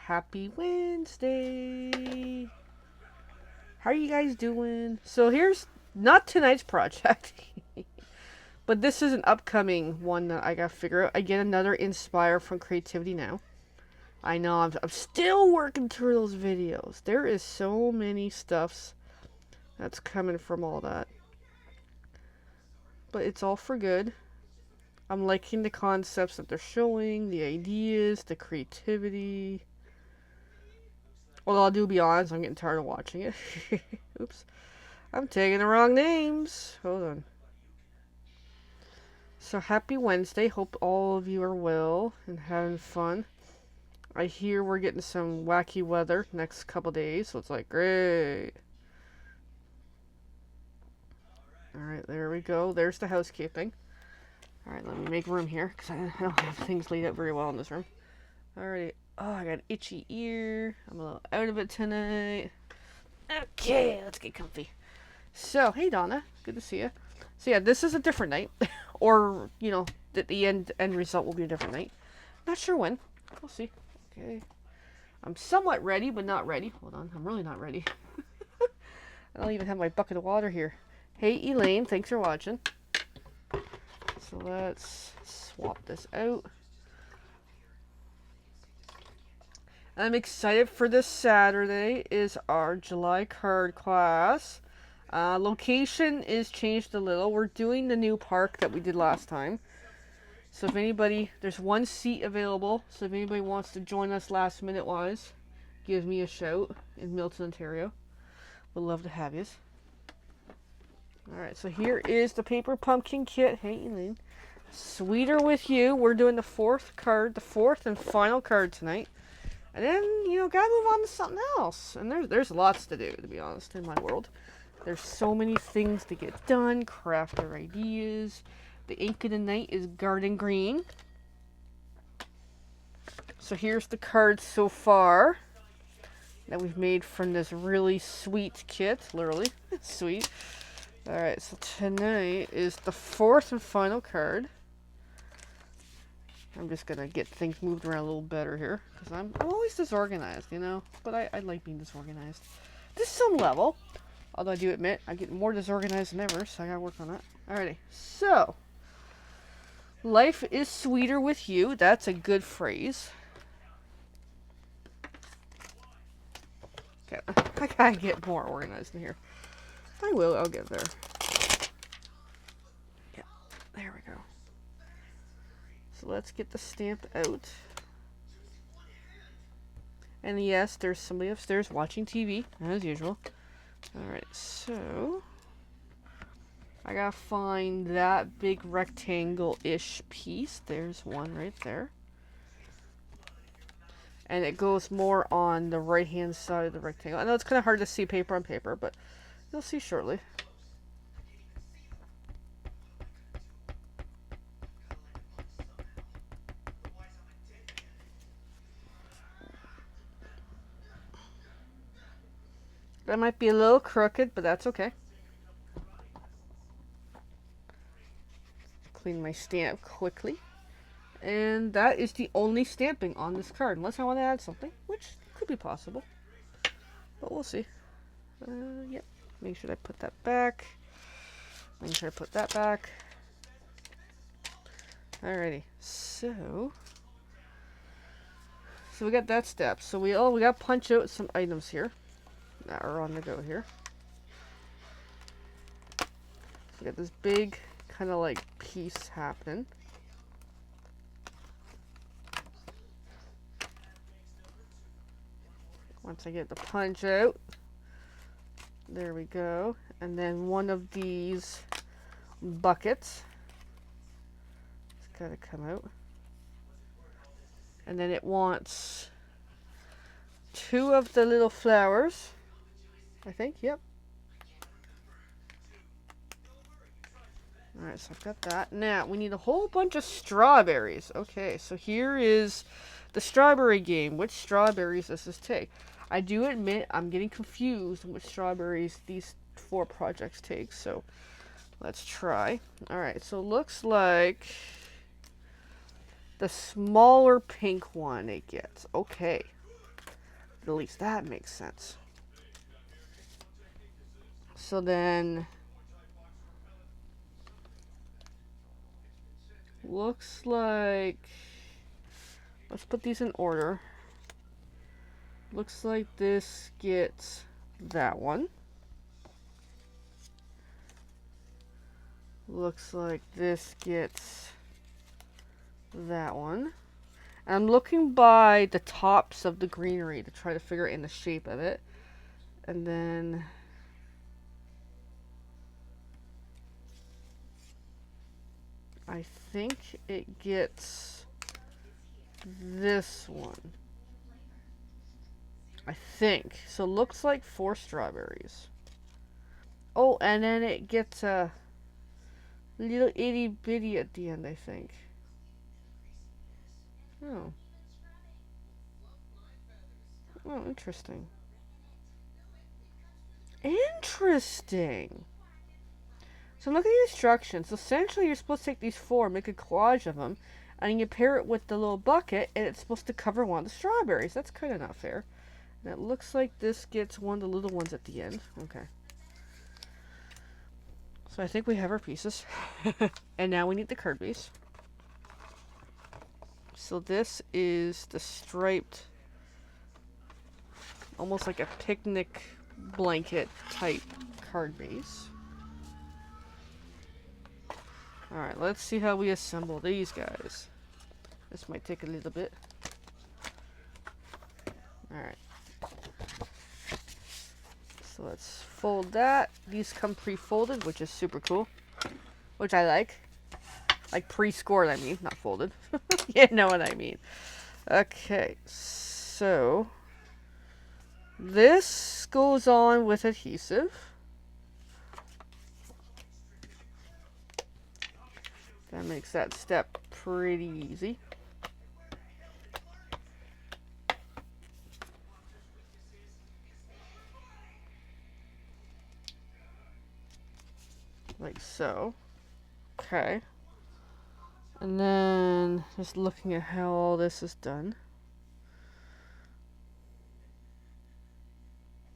Happy Wednesday. How are you guys doing? So here's not tonight's project, but this is an upcoming one that I gotta figure out. I get another Inspire from Creativity Now. I know I'm still working through those videos. There is so many stuffs that's coming from all that. But it's all for good. I'm liking the concepts that they're showing, the ideas, the creativity. Although I do be honest, I'm getting tired of watching it. Oops. I'm taking the wrong names. Hold on. So happy Wednesday. Hope all of you are well and having fun. I hear we're getting some wacky weather next couple days, so it's like great. Alright, there we go. There's the housekeeping. Alright, let me make room here, because I don't have things laid out very well in this room. Alrighty. Oh, I got an itchy ear. I'm a little out of it tonight. Okay, let's get comfy. So, hey Donna, good to see you. So yeah, this is a different night, or the end result will be a different night. Not sure when. We'll see. Okay, I'm somewhat ready, but not ready. Hold on, I'm really not ready. I don't even have my bucket of water here. Hey Elaine, thanks for watching. So let's swap this out. I'm excited for this Saturday is our July card class. Location is changed a little. We're doing the new park that we did last time. So if anybody, there's one seat available. So if anybody wants to join us last minute wise, give me a shout in Milton, Ontario. We'd love to have you. Alright, so here is the paper pumpkin kit. Hey Elaine. Sweeter with You. We're doing the fourth and final card tonight. And then, gotta move on to something else. And there's lots to do, to be honest, in my world. There's so many things to get done, craft our ideas. The ink of the night is Garden Green. So here's the cards so far that we've made from this really sweet kit. Literally, sweet. Alright, so tonight is the fourth and final card. I'm just going to get things moved around a little better here. Because I'm always disorganized, But I like being disorganized. To some level. Although I do admit, I get more disorganized than ever, so I gotta work on that. Alrighty, so. Life is sweeter with you. That's a good phrase. Okay, I gotta get more organized in here. I'll get there. Yeah, there we go. So let's get the stamp out. And yes, there's somebody upstairs watching TV, as usual. Alright, so I gotta find that big rectangle-ish piece. There's one right there. And it goes more on the right-hand side of the rectangle. I know it's kind of hard to see paper on paper, but you'll see shortly. That might be a little crooked, but that's okay. Clean my stamp quickly. And that is the only stamping on this card, unless I want to add something, which could be possible. But we'll see. Yep. Make sure I put that back. Make sure I put that back. Alrighty. So we got that step. So we got to punch out some items here that are on the go here. So we got this big kind of like piece happening. Once I get the punch out, there we go. And then one of these buckets, it's got to come out. And then it wants two of the little flowers, I think, yep. Alright, so I've got that. Now, we need a whole bunch of strawberries. Okay, so here is the strawberry game. Which strawberries does this take? I do admit I'm getting confused on which strawberries these 4 projects take, so let's try. Alright, so it looks like the smaller pink one it gets. Okay. At least that makes sense. So then, looks like, let's put these in order. Looks like this gets that one. Looks like this gets that one. And I'm looking by the tops of the greenery to try to figure in the shape of it. And then I think it gets this one. I think. So looks like 4 strawberries. Oh, and then it gets a little itty bitty at the end, I think. Oh. Oh, interesting. Interesting. So look at the instructions. So essentially, you're supposed to take these 4, make a collage of them, and you pair it with the little bucket, and it's supposed to cover one of the strawberries. That's kind of not fair. And it looks like this gets one of the little ones at the end. Okay. So I think we have our pieces. And now we need the card base. So this is the striped, almost like a picnic blanket type card base. Alright, let's see how we assemble these guys. This might take a little bit. Alright. So let's fold that. These come pre-folded, which is super cool. Which I like. Like pre-scored, I mean, not folded. You know what I mean. Okay, so this goes on with adhesive. That makes that step pretty easy. Like so. Okay. And then just looking at how all this is done.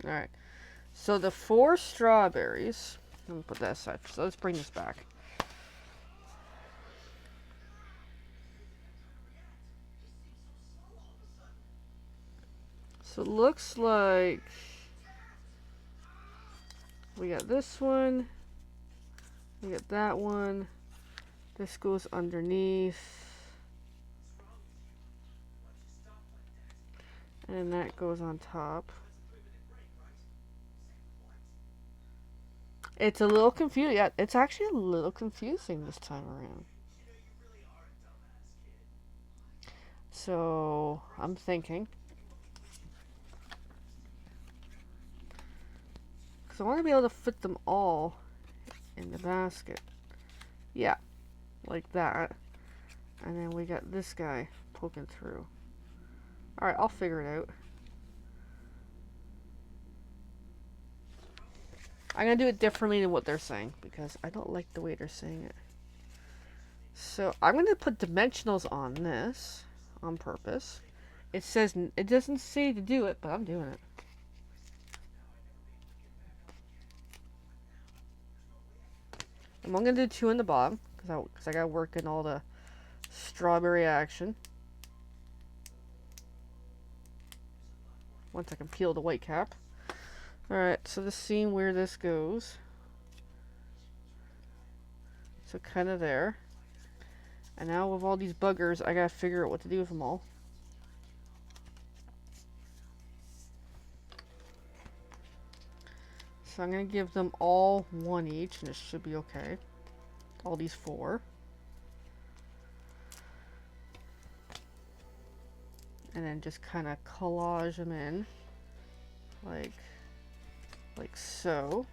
Alright. So the 4 strawberries. Let me put that aside. So let's bring this back. So it looks like we got this one. We got that one. This goes underneath. And that goes on top. It's a little confusing. Yeah, it's actually a little confusing this time around. So, I'm thinking. Because I want to be able to fit them all in the basket. Yeah, like that. And then we got this guy poking through. Alright, I'll figure it out. I'm going to do it differently than what they're saying, because I don't like the way they're saying it. So, I'm going to put dimensionals on this on purpose. It says, it doesn't say to do it, but I'm doing it. I'm only going to do 2 in the bottom, because I got to work in all the strawberry action. Once I can peel the white cap. Alright, so just seeing where this goes. So kind of there. And now with all these buggers, I gotta figure out what to do with them all. So I'm gonna give them all 1 each, and it should be okay. All these 4. And then just kind of collage them in. Like so.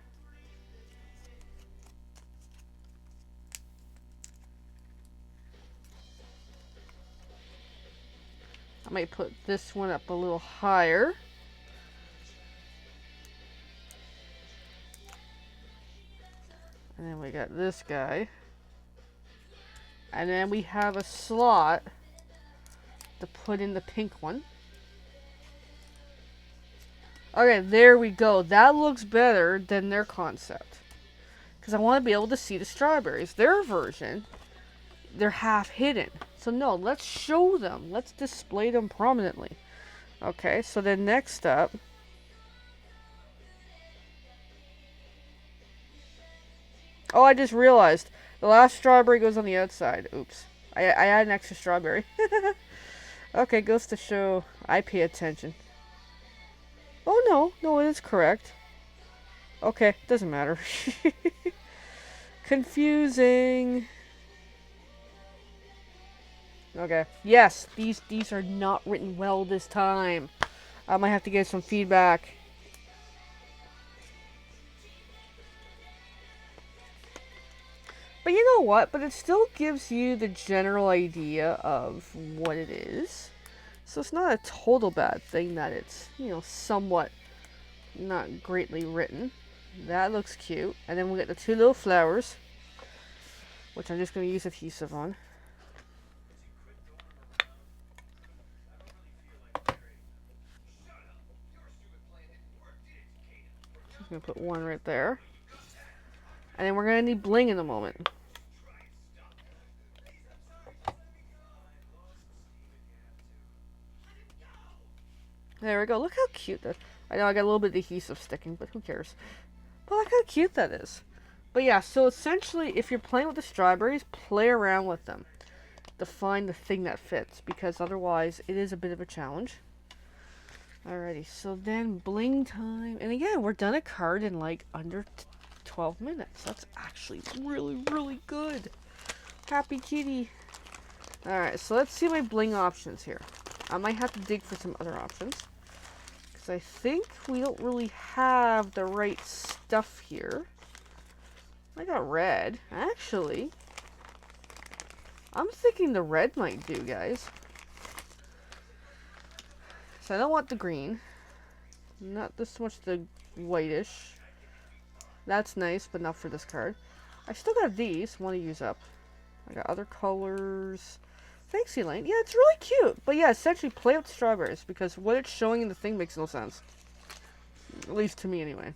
I might put this one up a little higher. And then we got this guy. And then we have a slot to put in the pink one. Okay, there we go. That looks better than their concept. Because I want to be able to see the strawberries. Their version, they're half hidden. So no, let's show them. Let's display them prominently. Okay, so then next up. Oh, I just realized. The last strawberry goes on the outside. Oops. I had an extra strawberry. Okay, goes to show I pay attention. Oh no, no, it is correct. Okay, doesn't matter. Confusing. Okay. Yes, these are not written well this time. I might have to get some feedback. But you know what? But it still gives you the general idea of what it is. So it's not a total bad thing that it's, somewhat not greatly written. That looks cute. And then we get the two little flowers, which I'm just going to use adhesive on. I'm going to put one right there. And then we're going to need bling in a moment. There we go. Look how cute that. I know I got a little bit of adhesive sticking, but who cares? But look how cute that is. But yeah, so essentially, if you're playing with the strawberries, play around with them to find the thing that fits, because otherwise it is a bit of a challenge. Alrighty, so then bling time. And again, we're done a card in like under 12 minutes. That's actually really, really good. Happy kitty. Alright, so let's see my bling options here. I might have to dig for some other options, because I think we don't really have the right stuff here. I got red. Actually, I'm thinking the red might do, guys. So I don't want the green. Not this much the whitish. That's nice, but not for this card. I still got these. Want to use up. I got other colors. Thanks, Elaine. Yeah, it's really cute. But yeah, essentially play with strawberries, because what it's showing in the thing makes no sense. At least to me, anyway.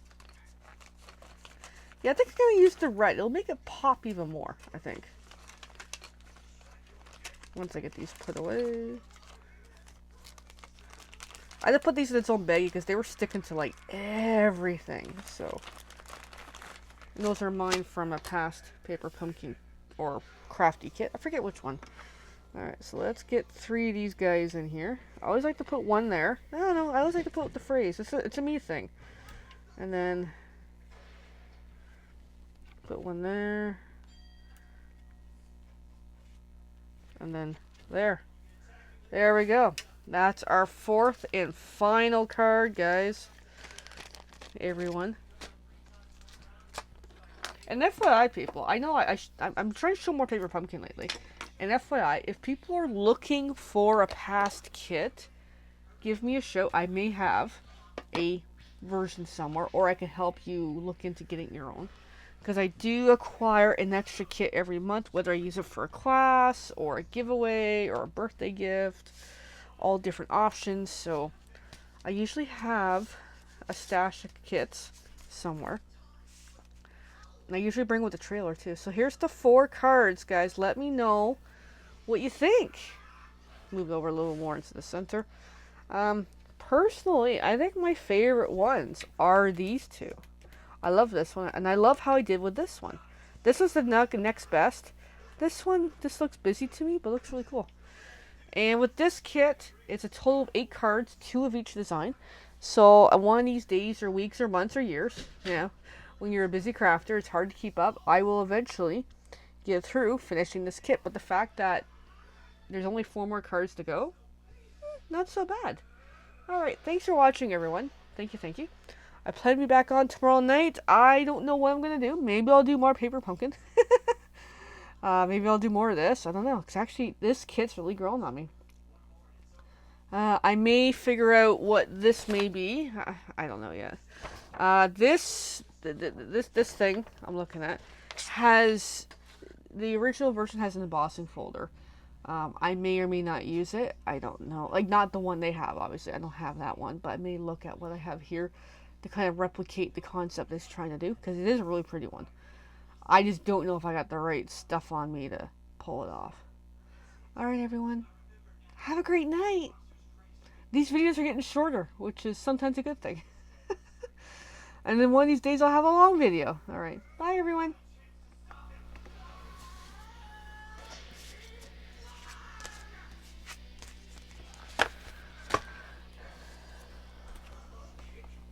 Yeah, I think I'm going to use the red. It'll make it pop even more, I think. Once I get these put away. I had to put these in its own baggie because they were sticking to, like, everything. So, and those are mine from a past paper pumpkin or crafty kit. I forget which one. Alright, so let's get 3 of these guys in here. I always like to put one there. No, I always like to put the phrase. It's a me thing. And then put one there. And then there. There we go. That's our 4th and final card, guys. Everyone. And FYI, people, I know I'm trying to show more Paper Pumpkin lately. And FYI, if people are looking for a past kit, give me a shout. I may have a version somewhere, or I can help you look into getting your own. Because I do acquire an extra kit every month, whether I use it for a class, or a giveaway, or a birthday gift. All different options. So I usually have a stash of kits somewhere. And I usually bring with a trailer too. So here's the 4 cards, guys. Let me know what you think. Move over a little more into the center. Personally, I think my favorite ones are these 2. I love this one, and I love how I did with this one. This is the next best. This looks busy to me, but looks really cool. And with this kit, it's a total of 8 cards, 2 of each design. So one of these days or weeks or months or years, when you're a busy crafter, it's hard to keep up. I will eventually get through finishing this kit. But the fact that there's only 4 more cards to go, not so bad. Alright, thanks for watching, everyone. Thank you. I plan to be back on tomorrow night. I don't know what I'm going to do. Maybe I'll do more Paper Pumpkin. Maybe I'll do more of this. I don't know. Because actually, this kit's really growing on me. I may figure out what this may be. I don't know yet. This thing I'm looking at has... The original version has an embossing folder. I may or may not use it. I don't know. Like, not the one they have, obviously. I don't have that one, but I may look at what I have here to kind of replicate the concept it's trying to do, because it is a really pretty one. I just don't know if I got the right stuff on me to pull it off. Alright, everyone. Have a great night. These videos are getting shorter, which is sometimes a good thing. And then one of these days I'll have a long video. Alright. Bye, everyone.